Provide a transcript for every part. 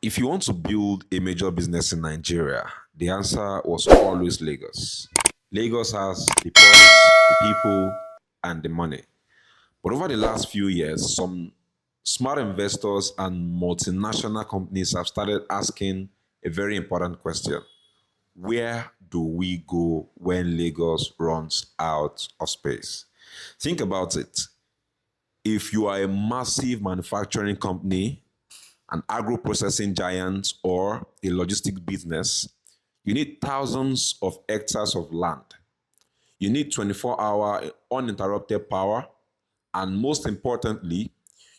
If you want to build a major business in Nigeria, the answer was always Lagos. Lagos has the ports, the people, and the money. But over the last few years, some smart investors and multinational companies have started asking a very important question. Where do we go when Lagos runs out of space? Think about it. If you are a massive manufacturing company, an agro processing giant, or a logistic business, you need thousands of hectares of land. You need 24-hour uninterrupted power. And most importantly,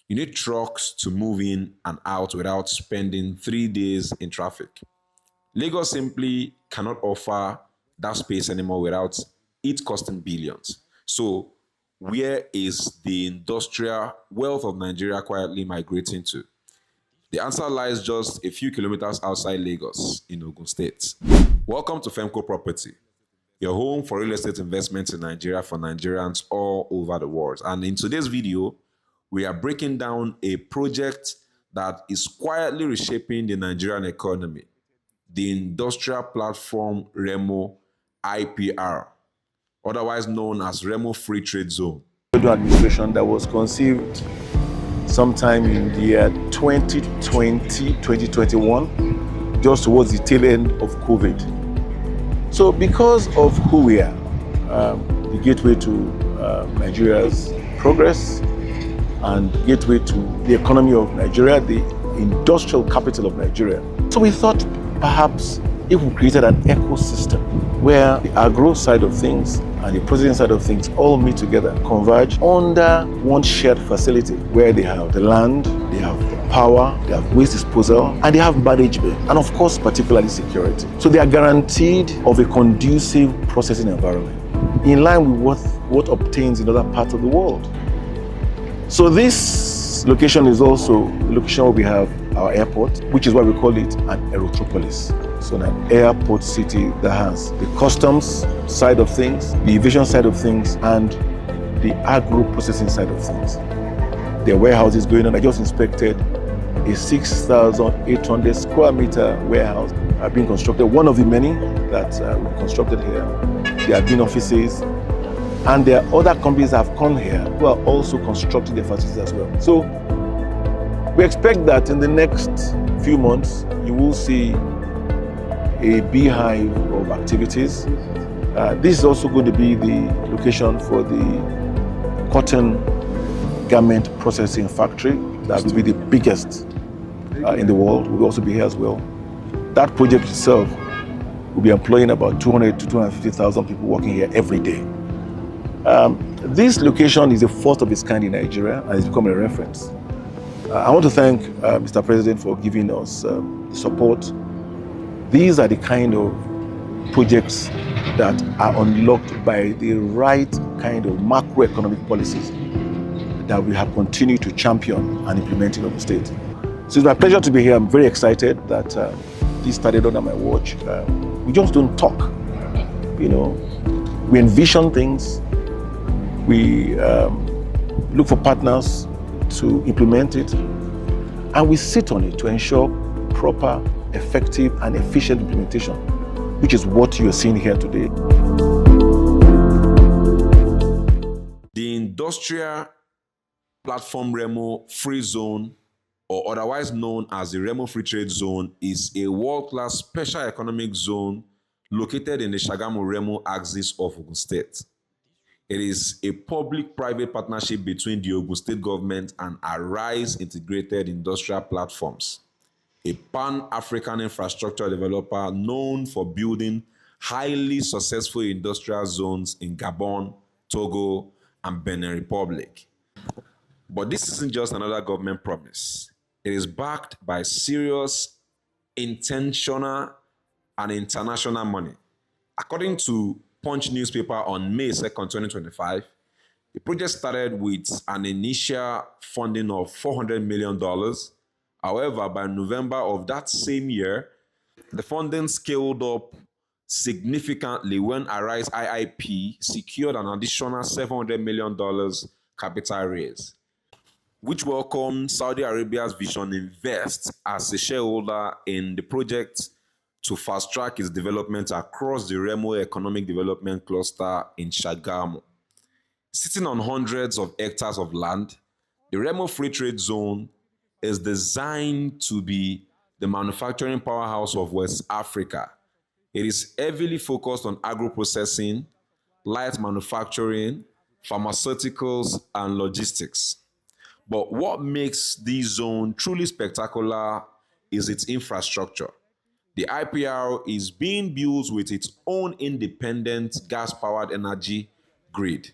you need trucks to move in and out without spending 3 days in traffic. Lagos simply cannot offer that space anymore without it costing billions. So, where is the industrial wealth of Nigeria quietly migrating to? The answer lies just a few kilometers outside Lagos in Ogun State. Welcome to Femco Property, your home for real estate investments in Nigeria for Nigerians all over the world. And in today's video, we are breaking down a project that is quietly reshaping the Nigerian economy, the industrial platform Remo IPR, otherwise known as Remo Free Trade Zone. Administration that was conceived sometime in the year 2020, 2021, just towards the tail end of COVID. So because of who we are, the gateway to Nigeria's progress and gateway to the economy of Nigeria, the industrial capital of Nigeria. So we thought perhaps if we created an ecosystem where the agro side of things and the processing side of things all meet together, converge under one shared facility where they have the land, they have power, they have waste disposal, and they have management, and of course, particularly security. So they are guaranteed of a conducive processing environment in line with what obtains in other parts of the world. So this location is also the location where we have our airport, which is why we call it an aerotropolis. So an airport city that has the customs side of things, the aviation side of things, and the agro processing side of things. There are warehouses going on. I just inspected a 6,800 square meter warehouse being constructed, one of the many that we constructed here. There have been offices, and there are other companies that have come here who are also constructing their facilities as well. So we expect that in the next few months, you will see a beehive of activities. This is also going to be the location for the cotton garment processing factory. That will be the biggest in the world. Will also be here as well. That project itself will be employing about 200 to 250,000 people working here every day. This location is the first of its kind in Nigeria and it's become a reference. I want to thank Mr. President for giving us support. These are the kind of projects that are unlocked by the right kind of macroeconomic policies that we have continued to champion and implement in Ogun State. So it's my pleasure to be here. I'm very excited that this started under my watch. We just don't talk, we envision things, we look for partners to implement it, and we sit on it to ensure proper, effective, and efficient implementation, which is what you're seeing here today. The industrial platform Remo Free Zone, or otherwise known as the Remo Free Trade Zone, is a world-class special economic zone located in the sagamu Remo axis of Ogun State. It is a public-private partnership between the Ogun State Government and Arise Integrated Industrial Platforms, a pan-African infrastructure developer known for building highly successful industrial zones in Gabon, Togo, and Benin Republic. But this isn't just another government promise. It is backed by serious, intentional, and international money. According to Punch newspaper on May 2nd, 2025, the project started with an initial funding of $400 million. However, by November of that same year, the funding scaled up significantly when Arise IIP secured an additional $700 million capital raise. which welcomed Saudi Arabia's Vision Invest as a shareholder in the project to fast-track its development across the Remo Economic Development Cluster in Sagamu. Sitting on hundreds of hectares of land, the Remo Free Trade Zone is designed to be the manufacturing powerhouse of West Africa. It is heavily focused on agro-processing, light manufacturing, pharmaceuticals, and logistics. But what makes this zone truly spectacular is its infrastructure. The IPR is being built with its own independent gas-powered energy grid.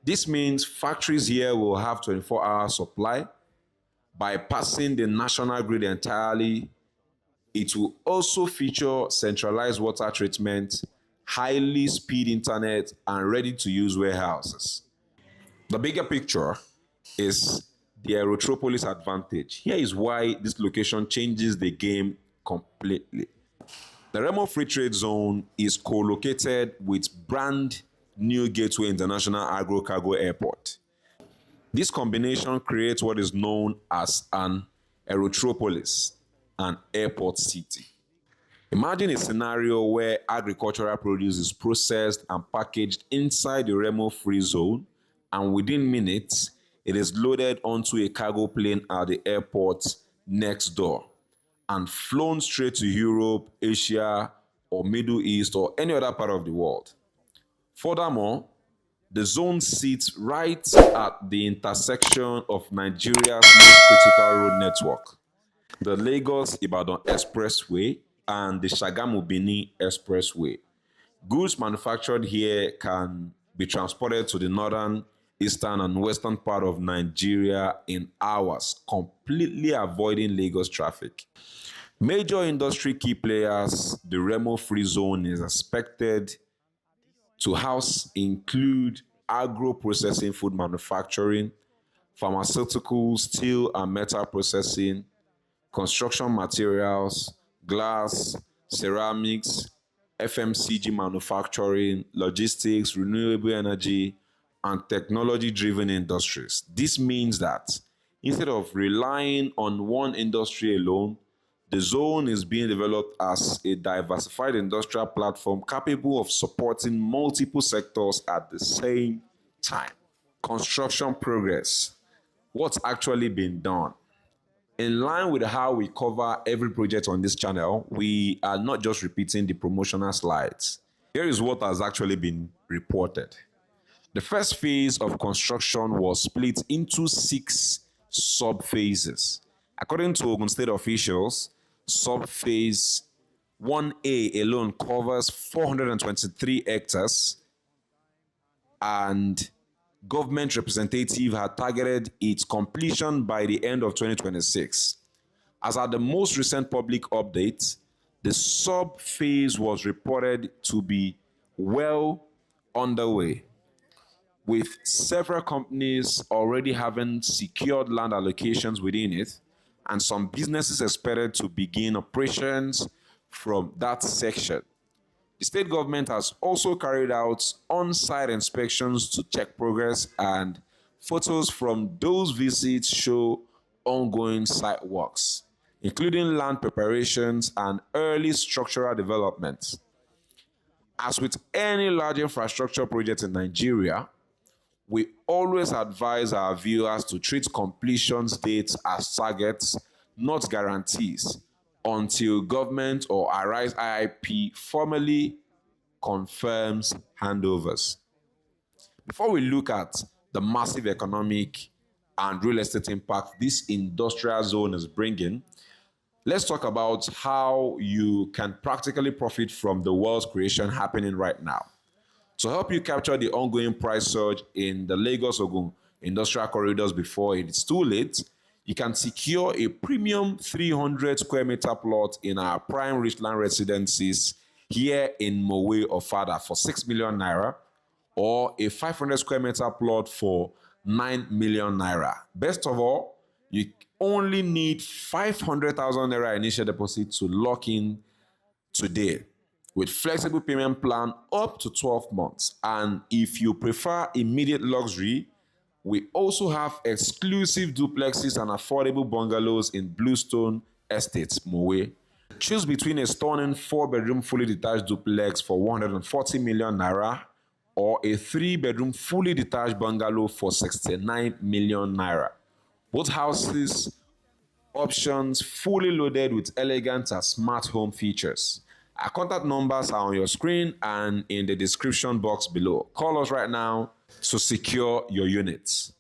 This means factories here will have 24-hour supply. Bypassing the national grid entirely, it will also feature centralized water treatment, highly speed internet, and ready-to-use warehouses. The bigger picture is the Aerotropolis advantage. Here is why this location changes the game completely. The Remo Free Trade Zone is co-located with brand new Gateway International Agro-Cargo Airport. This combination creates what is known as an Aerotropolis, an airport city. Imagine a scenario where agricultural produce is processed and packaged inside the Remo Free Zone, and within minutes, it is loaded onto a cargo plane at the airport next door and flown straight to Europe, Asia, or Middle East, or any other part of the world. Furthermore, the zone sits right at the intersection of Nigeria's most critical road network, the Lagos-Ibadan Expressway and the Shagamu-Benin Expressway. Goods manufactured here can be transported to the northern, eastern, and western part of Nigeria in hours, completely avoiding Lagos traffic. Major industry key players, the Remo Free Zone is expected to house include agro-processing, food manufacturing, pharmaceuticals, steel and metal processing, construction materials, glass, ceramics, FMCG manufacturing, logistics, renewable energy, and technology-driven industries. This means that instead of relying on one industry alone, the zone is being developed as a diversified industrial platform capable of supporting multiple sectors at the same time. Construction progress. What's actually been done? In line with how we cover every project on this channel, we are not just repeating the promotional slides. Here is what has actually been reported. The first phase of construction was split into 6 sub-phases. According to Ogun State officials, sub-phase 1A alone covers 423 hectares, and government representative had targeted its completion by the end of 2026. As at the most recent public update, the sub-phase was reported to be well underway, with several companies already having secured land allocations within it, and some businesses expected to begin operations from that section. The state government has also carried out on-site inspections to check progress, and photos from those visits show ongoing site works, including land preparations and early structural development. As with any large infrastructure project in Nigeria, we always advise our viewers to treat completion dates as targets, not guarantees, until government or Arise IIP formally confirms handovers. Before we look at the massive economic and real estate impact this industrial zone is bringing, let's talk about how you can practically profit from the wealth creation happening right now. To help you capture the ongoing price surge in the Lagos-Ogun industrial corridors before it's too late, you can secure a premium 300 square meter plot in our prime Richland residencies here in Mowe or Fada for 6 million naira, or a 500 square meter plot for 9 million naira. Best of all, you only need 500,000 naira initial deposit to lock in today, with flexible payment plan up to 12 months. And if you prefer immediate luxury, We also have exclusive duplexes and affordable bungalows in Bluestone Estates, Mowe. Choose between a stunning 4-bedroom fully detached duplex for 140 million naira or a 3-bedroom fully detached bungalow for 69 million naira. Both houses options fully loaded with elegant and smart home features. Our contact numbers are on your screen and in the description box below. Call us right now to secure your units.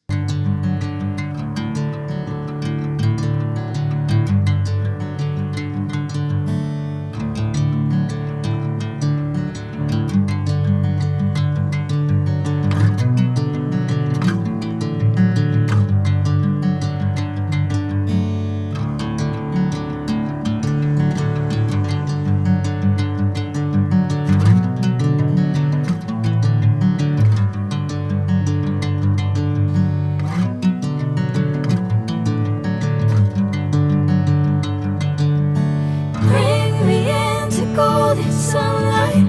Bring me into golden sunlight.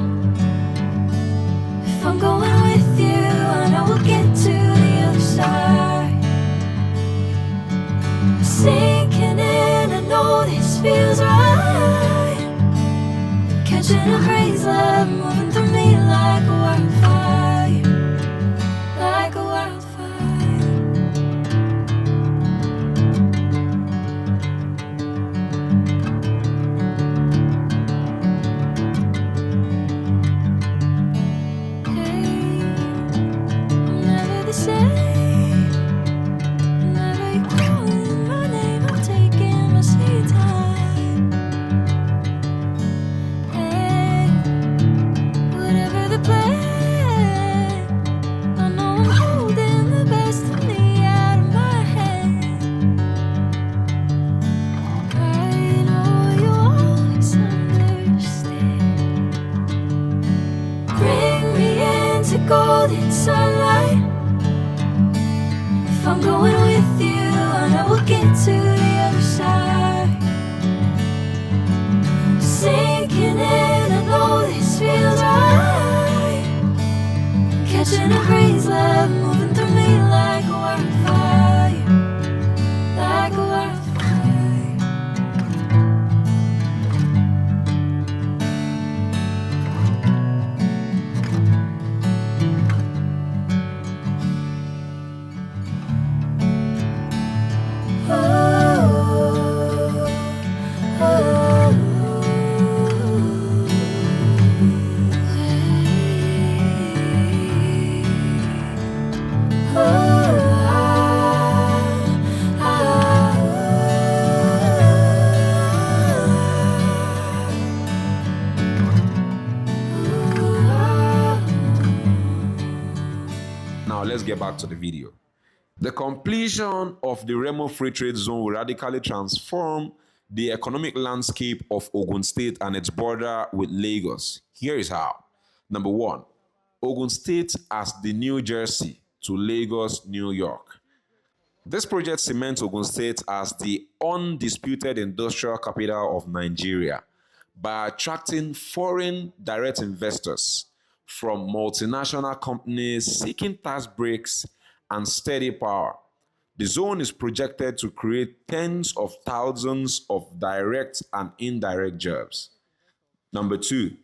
If I'm going with you, I know we'll get to the other side. Sinking in, I know this feels right. Catching a breeze, love moving through me like a wildfire, like a wildfire. I'm never the same. Whenever you're calling my name, I'm taking my sweet time. Hey, whatever the plan, I know I'm holding the best of me out of my hand. I know you'll always understand. Bring me into golden sunlight. If I'm going with you, I know we'll get to the other side. Sinking in, I know this feels right. Catching a breeze, love moving through me like a wildfire, like a wildfire. Now let's get back to the video. The completion of the Remo Free Trade Zone will radically transform the economic landscape of Ogun State and its border with Lagos. Here is how. Number one, Ogun State as the New Jersey to Lagos, New York. This project cements Ogun State as the undisputed industrial capital of Nigeria by attracting foreign direct investors from multinational companies seeking tax breaks and steady power. The zone is projected to create tens of thousands of direct and indirect jobs. Number two,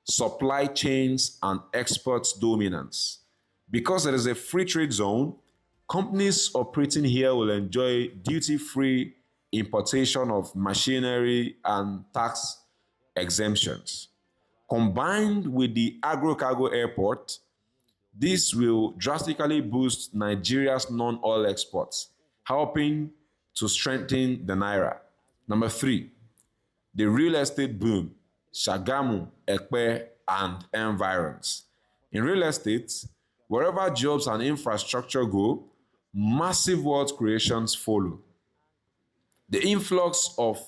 supply chains and exports dominance. Because it is a free trade zone, companies operating here will enjoy duty-free importation of machinery and tax exemptions. Combined with the Agro-Cargo Airport, this will drastically boost Nigeria's non-oil exports, helping to strengthen the naira. Number three, the real estate boom, Sagamu, Ekpe, and environs. In real estate, wherever jobs and infrastructure go, massive wealth creations follow. The influx of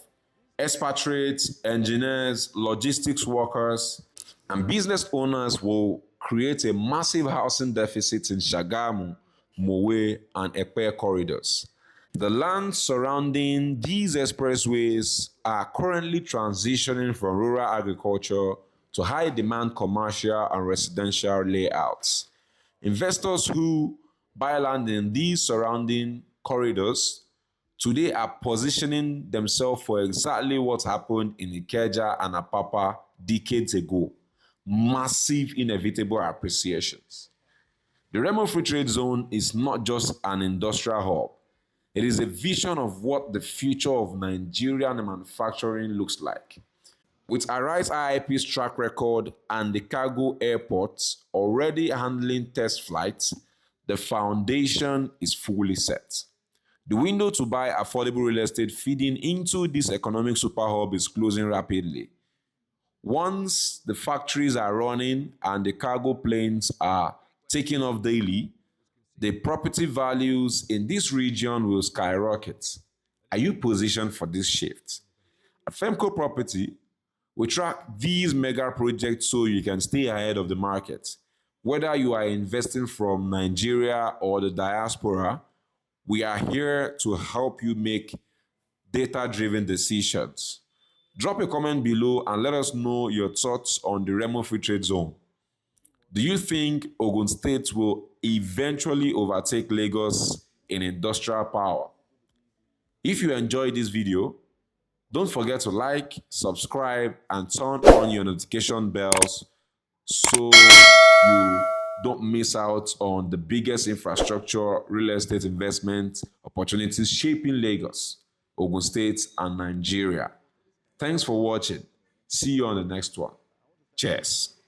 expatriates, engineers, logistics workers, and business owners will create a massive housing deficit in Sagamu, Mowe, and Ekpe corridors. The lands surrounding these expressways are currently transitioning from rural agriculture to high-demand commercial and residential layouts. Investors who buy land in these surrounding corridors today are positioning themselves for exactly what happened in Ikeja and Apapa decades ago. Massive inevitable appreciations. The Remo Free Trade Zone is not just an industrial hub. It is a vision of what the future of Nigerian manufacturing looks like. With Arise IIP's track record and the cargo airports already handling test flights, the foundation is fully set. The window to buy affordable real estate feeding into this economic superhub is closing rapidly. Once the factories are running and the cargo planes are taking off daily, the property values in this region will skyrocket. Are you positioned for this shift? At Femco Property, we track these mega projects so you can stay ahead of the market. Whether you are investing from Nigeria or the diaspora, we are here to help you make data-driven decisions. Drop a comment below and let us know your thoughts on the Remo Free Trade Zone. Do you think Ogun State will eventually overtake Lagos in industrial power? If you enjoyed this video, don't forget to like, subscribe, and turn on your notification bells so you don't miss out on the biggest infrastructure real estate investment opportunities shaping Lagos, Ogun State, and Nigeria. Thanks for watching. See you on the next one. Cheers.